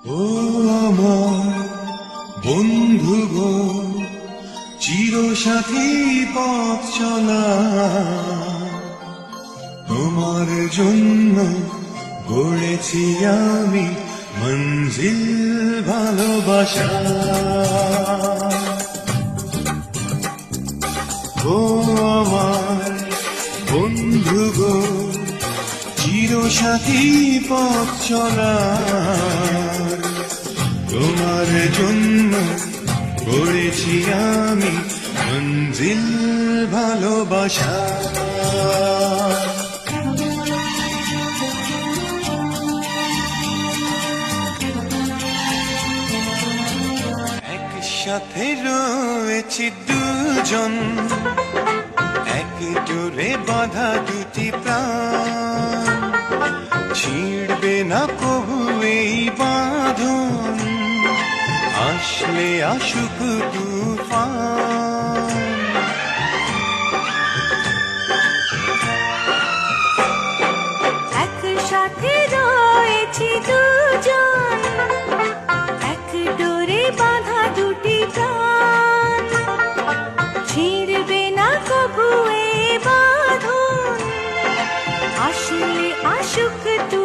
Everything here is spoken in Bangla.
ও আমার বন্ধুগণ, চিরসাথী পথ চলা, তোমার জন্য গড়েছি আমি মঞ্জিল ভালোবাসা। ও আমার বন্ধুগণ, চিরসাথী পথ চলা, তোমার জন্য গড়েছি আমি মঞ্জিল ভালোবাসা। একসাথে রয়েছি দুজন, এক জোরে বাঁধা দুটি প্রাণ, ছিড়বে না কবু এই বাঁধন, আসলে আসুক তুফান। একসাথে রয়েছি দুজন, এক ডোরে বাঁধা দুটি প্রাণ, ছিড়বে না কবু এ বাঁধন, আসলে আসুক তুফান।